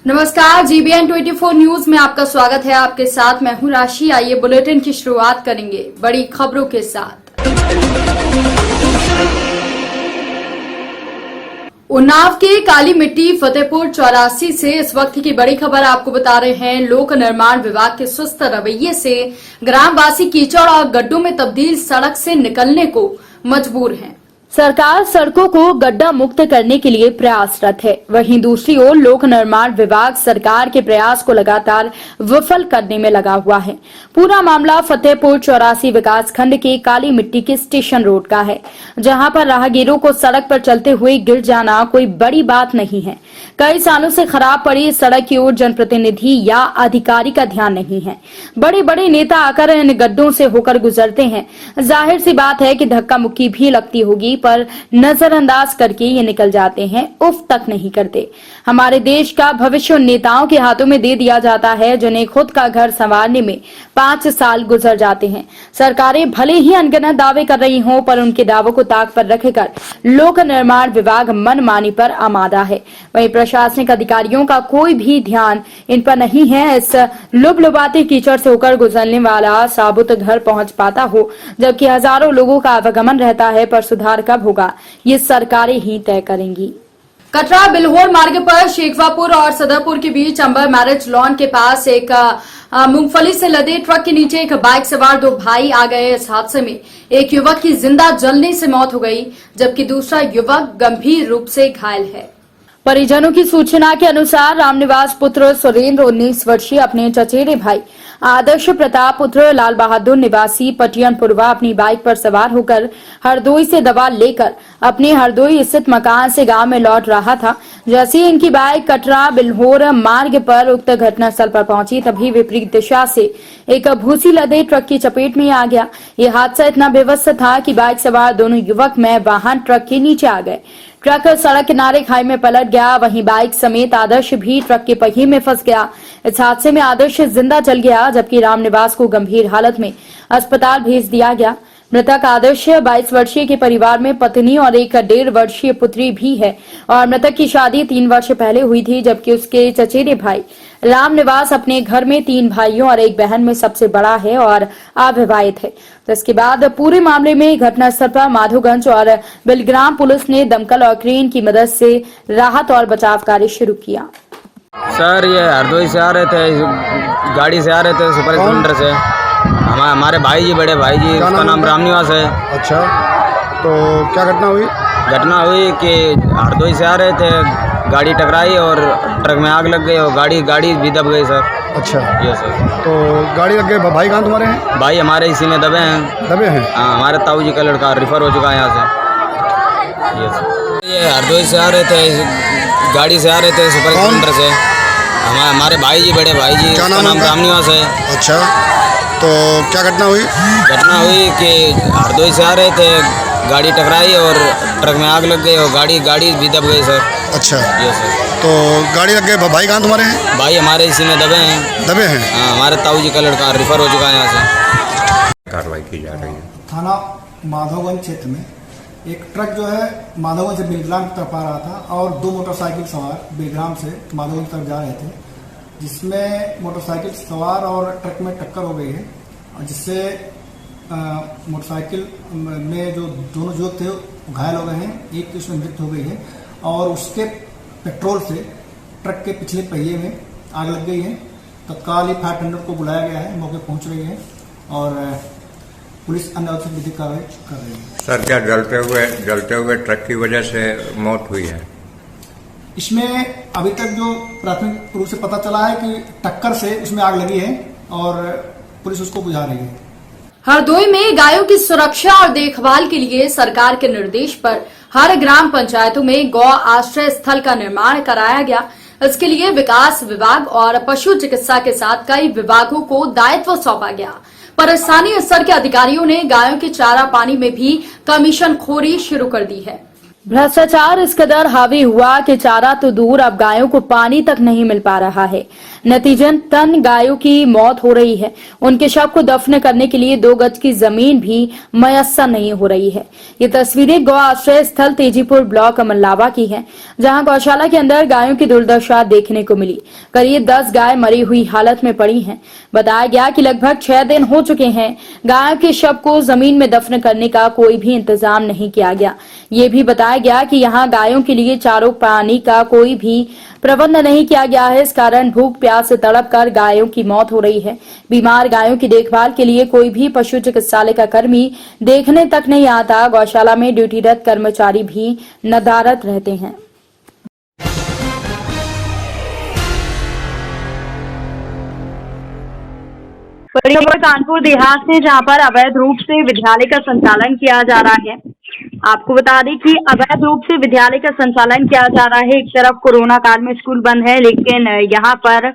नमस्कार, GBN 24 news में आपका स्वागत है। आपके साथ मैं हूं राशि। आइए बुलेटिन की शुरुआत करेंगे बड़ी खबरों के साथ। उन्नाव के काली मिट्टी फतेहपुर 84 से इस वक्त की बड़ी खबर आपको बता रहे हैं। लोक निर्माण विभाग के सुस्त रवैये से ग्रामवासी कीचड़ और गड्ढों में तब्दील सड़क से निकलने को मजबूर हैं। सरकार सड़कों को गड्ढा मुक्त करने के लिए प्रयासरत है। वहीं दूसरी ओर लोक निर्माण विभाग सरकार के प्रयास को लगातार विफल करने में लगा हुआ है। पूरा मामला फतेहपुर 84 विकास खंड के काली मिट्टी के स्टेशन रोड का है, जहां पर राहगीरों को सड़क पर चलते हुए गिर जाना कोई बड़ी बात नहीं है। कई सालों से खराब पड़ी इस सड़क की ओर जनप्रतिनिधि या अधिकारी का ध्यान नहीं है। बड़े बड़े नेता आकर इन गड्ढों से होकर गुजरते हैं। जाहिर सी बात है कि धक्का मुक्की भी लगती होगी, पर नजरअंदाज करके ये निकल जाते हैं, उफ तक नहीं करते। हमारे देश का भविष्य उन नेताओं के हाथों में दे दिया जाता है जिन्हें खुद का घर संवारने में 5 साल गुजर जाते हैं। सरकारें भले ही अनगिनत दावे कर रही हों, पर उनके दावों को ताक पर रखकर लोक निर्माण विभाग मनमानी पर आमादा है। वहीं प्रशासनिक अधिकारियों का कोई भी ध्यान इन पर नहीं है। इस लुबलुबाते कीचड़ से होकर गुजरने वाला साबुत घर पहुंच पाता हो, जबकि हजारों लोगों का आवागमन रहता है। पर सुधार कब होगा, ये सरकारें ही तय करेंगी। कटरा बिल्होर मार्ग पर शेखवापुर और सदरपुर के बीच अंबर मैरिज लॉन के पास एक मूंगफली से लदे ट्रक के नीचे एक बाइक सवार 2 भाई आ गए। इस हादसे में एक युवक की जिंदा जलने से मौत हो गई, जबकि दूसरा युवक गंभीर रूप से घायल है। परिजनों की सूचना के अनुसार रामनिवास पुत्र सुरेंद्र 19 वर्षीय अपने चचेरे भाई आदर्श प्रताप पुत्र लाल बहादुर निवासी पटियनपुरवा अपनी बाइक पर सवार होकर हरदोई से दवा लेकर अपने हरदोई स्थित मकान से गांव में लौट रहा था। जैसे ही इनकी बाइक कटरा बिल्होर मार्ग पर उक्त घटनास्थल पर पहुंची, तभी विपरीत दिशा से एक भूसी लदे ट्रक की चपेट में आ गया। यह हादसा इतना बेबस था कि बाइक सवार दोनों युवक में वाहन ट्रक के नीचे आ गए। ट्रक सड़क किनारे खाई में पलट गया। वहीं बाइक समेत आदर्श भी ट्रक के पहिए में फंस गया। इस हादसे में आदर्श जिंदा जल गया, जबकि रामनिवास को गंभीर हालत में अस्पताल भेज दिया गया। मृतक आदर्श 22 वर्षीय के परिवार में पत्नी और एक 1.5 वर्षीय पुत्री भी है और मृतक की शादी 3 वर्ष पहले हुई थी, जबकि उसके चचेरे भाई रामनिवास अपने घर में 3 भाइयों और एक बहन में सबसे बड़ा है और अविवाहित है। तो इसके बाद पूरे मामले में घटनास्थल पर माधोगंज और बिलग्राम पुलिस ने दमकल और क्रेन की मदद से राहत और बचाव कार्य शुरू किया। सर, ये हरदोई से आ रहे थे, गाड़ी से आ रहे थे सुपर स्प्लेंडर से। हमारे भाई जी, बड़े भाई जी, उसका नाम रामनिवास है। अच्छा, तो क्या घटना हुई? घटना हुई कि हरदोई से आ रहे थे, गाड़ी टकराई और ट्रक में आग लग गई और गाड़ी भी दब गई सर। अच्छा, ये सर। तो गाड़ी लग गई। भाई कहाँ तुम्हारे हैं? भाई हमारे इसी में दबे हैं। दबे हैं? हाँ, हमारे ताऊ जी का लड़का रेफर हो चुका है यहाँ से। ये सर, ये हरदोई से आ रहे थे, गाड़ी से आ रहे थे सुपर स्प्लेंडर से। हमारे भाई जी, बड़े भाई जी, उसका नाम रामनिवास है। अच्छा, तो क्या घटना हुई? घटना हुई कि हरदोई से आ रहे थे, गाड़ी टकराई और ट्रक में आग लग गई और गाड़ी भी दब गई सर। अच्छा, ये सर। तो गाड़ी लग गई। भाई कहाँ तुम्हारे हैं? भाई हमारे इसी में दबे हैं। दबे हैं? हाँ, हमारे ताऊ जी का लड़का रेफर हो चुका है यहाँ से। कार्रवाई की जा रही है। थाना माधोगंज क्षेत्र में एक ट्रक जो है माधोगंज से बिलग्राम की तरफ आ रहा था और 2 मोटरसाइकिल सवार बिलग्राम से माधोगंज की तरफ जा रहे थे, जिसमें मोटरसाइकिल सवार और ट्रक में टक्कर हो गई है, जिससे मोटरसाइकिल में जो दोनों युवक थे घायल हो गए हैं। एक की उसमें मृत्यु हो गई है और उसके पेट्रोल से ट्रक के पिछले पहिए में आग लग गई है। तत्काल ही फायर टेंडर को बुलाया गया है, मौके पहुंच रही है और पुलिस अन्य आवश्यक विधिक कार्रवाई कर रही है। सर, क्या जलते हुए ट्रक की वजह से मौत हुई है? इसमें अभी तक जो प्राथमिक रूप से पता चला है कि टक्कर से उसमें आग लगी है और पुलिस उसको बुझा रही है। हरदोई में गायों की सुरक्षा और देखभाल के लिए सरकार के निर्देश पर हर ग्राम पंचायतों में गौ आश्रय स्थल का निर्माण कराया गया। इसके लिए विकास विभाग और पशु चिकित्सा के साथ कई विभागों को दायित्व सौंपा गया, पर स्थानीय स्तर के अधिकारियों ने गायों के चारा पानी में भी कमीशन खोरी शुरू कर दी है। भ्रष्टाचार इस कदर हावी हुआ कि चारा तो दूर, अब गायों को पानी तक नहीं मिल पा रहा है। नतीजतन गायों की मौत हो रही है। उनके शव को दफन करने के लिए 2 गज की जमीन भी मयस्सर नहीं हो रही है। ये तस्वीरें गौ आश्रय स्थल तेजीपुर ब्लॉक अमरलावा की हैं, जहां गौशाला के अंदर गायों की दुर्दशा देखने को मिली। करीब 10 गाय मरी हुई हालत में पड़ी हैं। बताया गया कि लगभग 6 दिन हो चुके हैं गायों के शव को जमीन में दफन करने का कोई भी इंतजाम नहीं किया गया। ये भी बताया गया कि यहाँ गायों के लिए चारों पानी का कोई भी प्रबंध नहीं किया गया है। इस कारण भूख प्यास से तड़प कर गायों की मौत हो रही है। बीमार गायों की देखभाल के लिए कोई भी पशु चिकित्सालय का कर्मी देखने तक नहीं आता। गौशाला में ड्यूटीरत कर्मचारी भी नदारद रहते हैं। कानपुर देहात से, जहां पर अवैध रूप से विद्यालय का संचालन किया जा रहा है। आपको बता दें कि अवैध रूप से विद्यालय का संचालन किया जा रहा है। एक तरफ कोरोना काल में स्कूल बंद है, लेकिन यहाँ पर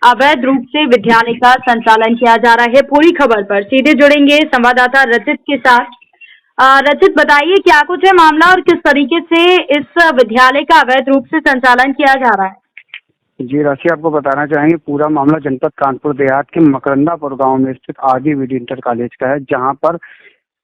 अवैध रूप से विद्यालय का संचालन किया जा रहा है। पूरी खबर पर सीधे जुड़ेंगे संवाददाता रचित के साथ। रचित, बताइए क्या कुछ है मामला और किस तरीके से इस विद्यालय का अवैध रूप से संचालन किया जा रहा है? जी राशि, आपको बताना चाहेंगे पूरा मामला जनपद कानपुर देहात के मकरंदापुर गांव में स्थित आदि विधि इंटर कॉलेज का है, जहां पर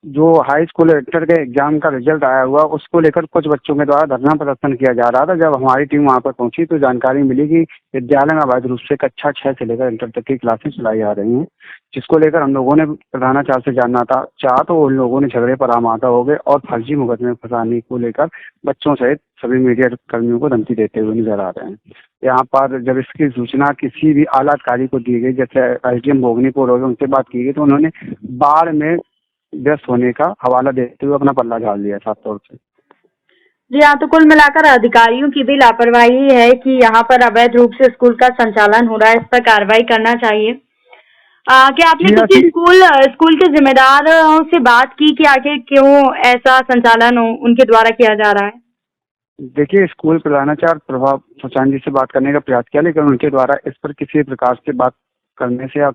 जो हाई स्कूल इंटर के एग्जाम का रिजल्ट आया हुआ उसको लेकर कुछ बच्चों के द्वारा धरना प्रदर्शन किया जा रहा था। जब हमारी टीम वहां पर पहुंची तो जानकारी मिली कि विद्यालय में अवैध रूप से कक्षा 6 से लेकर इंटर तक की क्लासेस चलाई जा रही हैं, जिसको लेकर हम लोगों ने प्रधानाचार्य से जानना चाहा तो उन लोगों ने झगड़े पर आमादा हो गए और फर्जी मुकदमे में फंसाने को लेकर बच्चों सहित सभी मीडिया कर्मियों को धमकी देते हुए नजर आ रहे हैं। यहाँ पर जब इसकी सूचना किसी भी आला अधिकारी को दी गई, जैसे एसडीएम भोगनीपुर हो गए, उनसे बात की गई तो उन्होंने बाढ़ में व्यस्त होने का हवाला देते हुए अपना पल्ला झाड़ लिया साफ तौर से। जी हाँ, तो कुल मिलाकर अधिकारियों की भी लापरवाही है कि यहाँ पर अवैध रूप से स्कूल का संचालन हो रहा है। इस पर कार्रवाई करना चाहिए। क्या आपने किसी स्कूल के जिम्मेदारों से बात की कि आखिर क्यों ऐसा संचालन उनके द्वारा किया जा रहा है? देखिए, स्कूल प्रधानाचार्य प्रभाव सुचान जी से बात करने का प्रयास किया, लेकिन उनके द्वारा इस पर किसी प्रकार से बात करने से या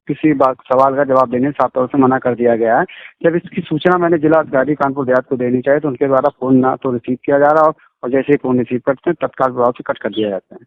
किसी बात सवाल का जवाब देने साफ तौर से मना कर दिया गया है। जब इसकी सूचना मैंने जिला अधिकारी कानपुर देहात को देनी चाहिए तो उनके द्वारा फोन ना तो रिसीव किया जा रहा और जैसे ही फोन रिसीव करते हैं तत्काल प्रभाव से कट कर दिया जाता है।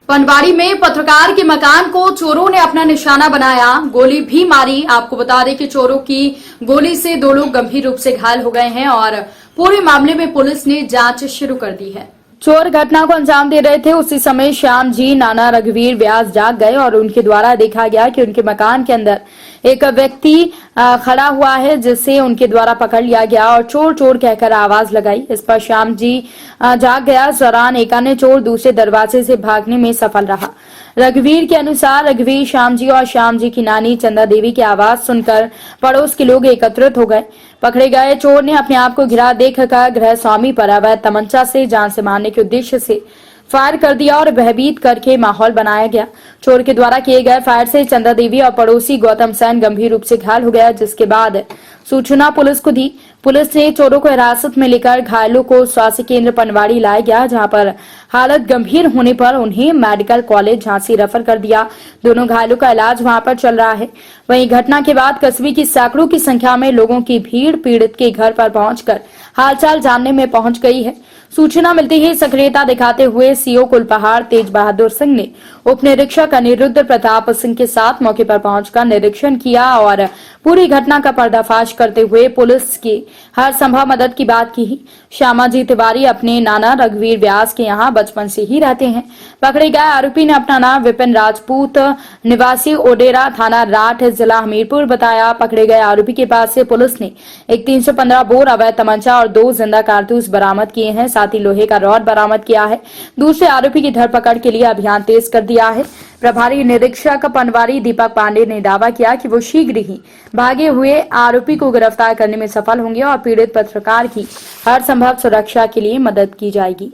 पनवाड़ी में पत्रकार के मकान को चोरों ने अपना निशाना बनाया, गोली भी मारी। आपको बता दें कि चोरों की गोली से 2 लोग गंभीर रूप से घायल हो गए हैं और पूरे मामले में पुलिस ने जांच शुरू कर दी है। चोर घटना को अंजाम दे रहे थे, उसी समय श्याम जी नाना रघुवीर व्यास जाग गए और उनके द्वारा देखा गया कि उनके मकान के अंदर एक व्यक्ति खड़ा हुआ है, जिसे उनके द्वारा पकड़ लिया गया और चोर चोर कहकर आवाज लगाई। इस पर श्याम जी जाग गया। इस दौरान एक अन्य चोर दूसरे दरवाजे से भागने में सफल रहा। रघुवीर के अनुसार रघुवीर श्याम जी और श्याम जी की नानी चंदा देवी की आवाज सुनकर पड़ोस के लोग एकत्रित हो गए। पकड़े गए चोर ने अपने आप को घिरा देखकर गृह स्वामी पर अवैध तमंचा से जान से मारने के उद्देश्य से फायर कर दिया और भयभीत करके माहौल बनाया गया। चोर के द्वारा किए गए फायर से चंदा देवी और पड़ोसी गौतम सैन गंभीर रूप से घायल हो गया, जिसके बाद सूचना पुलिस को दी। पुलिस ने चोरों को हिरासत में लेकर घायलों को स्वास्थ्य केंद्र पनवाड़ी लाया गया, जहां पर हालत गंभीर होने पर उन्हें मेडिकल कॉलेज झांसी रेफर कर दिया। दोनों घायलों का इलाज वहां पर चल रहा है। वहीं घटना के बाद कस्बे की सैकड़ों की संख्या में लोगों की भीड़ पीड़ित के घर पर पहुंचकर हालचाल जानने में पहुंच गई है। सूचना मिलते ही सक्रियता दिखाते हुए सीओ कुलपहाड़ तेज बहादुर सिंह ने उप निरीक्षक अनिरुद्ध प्रताप सिंह के साथ मौके पर पहुंचकर निरीक्षण किया और पूरी घटना का पर्दाफाश करते हुए पुलिस की हर संभव मदद की बात की। श्यामा जी तिवारी अपने नाना रघुवीर व्यास के यहाँ बचपन से ही रहते हैं। पकड़े गए आरोपी ने अपना नाम विपिन राजपूत निवासी ओडेरा थाना राठ जिला हमीरपुर बताया। पकड़े गए आरोपी के पास से पुलिस ने एक 315 बोर अवैध तमंचा और 2 जिंदा कारतूस बरामद किए हैं, साथ ही लोहे का रॉड बरामद किया है। दूसरे आरोपी की धरपकड़ के लिए अभियान तेज कर दिया है। प्रभारी निरीक्षक पनवाड़ी दीपक पांडे ने दावा किया कि वो शीघ्र ही भागे हुए आरोपी को गिरफ्तार करने में सफल होंगे और पीड़ित पत्रकार की हर संभव सुरक्षा के लिए मदद की जाएगी।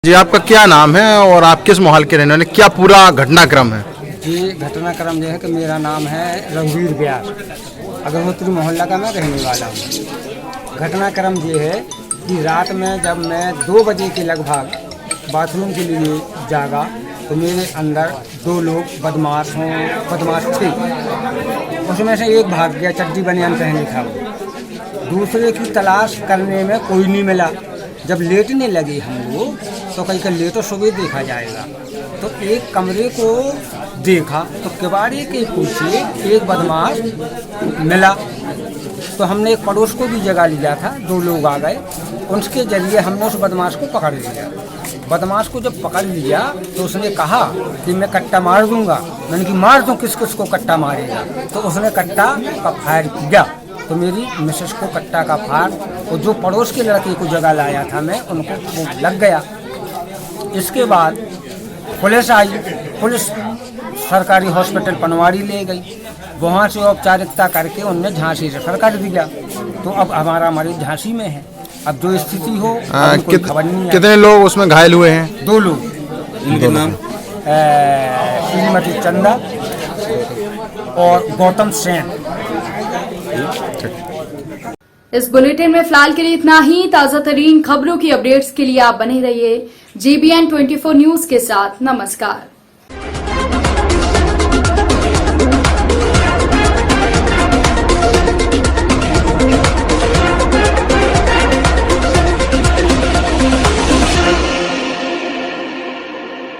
जी, आपका क्या नाम है और आप किस मोहल के रहने वाले, क्या पूरा घटनाक्रम है? जी, घटनाक्रम जो है कि मेरा नाम है रघुवीर व्यास, अगरबत्ती मोहल्ला का मैं रहने वाला हूँ। घटनाक्रम ये है कि रात में जब मैं 2 बजे के लगभग बाथरूम के लिए जागा तो मेरे अंदर 2 लोग बदमाश थे। उसमें से एक भाग गया, चड्डी बनियान पहने था। दूसरे की तलाश करने में कोई नहीं मिला। जब लेटने लगे हम लोग तो कहीं का लेटो सुबह देखा जाएगा, तो एक कमरे को देखा तो किवाड़े के पीछे एक बदमाश मिला। तो हमने एक पड़ोस को भी जगा लिया था, 2 लोग आ गए, उनके जरिए हमने उस बदमाश को पकड़ लिया। बदमाश को जब पकड़ लिया तो उसने कहा कि मैं कट्टा मार दूंगा। मैंने कि मार दूं, किस किस को कट्टा मारेगा। तो उसने कट्टा का फायर किया, तो मेरी मिसेस को कट्टा का फायर, और जो पड़ोस के लड़के को जगह लाया था मैं, उनको वो लग गया। इसके बाद पुलिस आई, पुलिस सरकारी हॉस्पिटल पनवाड़ी ले गई, वहाँ से औपचारिकता करके उनने झांसी रेफर कर दिया। तो अब हमारा मरीज झांसी में है। अब जो स्थिति हो कोई खबर नहीं है। कितने लोग उसमें घायल हुए हैं? 2 लोग। इनके नाम? श्रीमती चंदा और गौतम सेन। इस बुलेटिन में फिलहाल के लिए इतना ही। ताजा तरीन खबरों की अपडेट्स के लिए आप बने रहिए GBN 24 न्यूज के साथ। नमस्कार।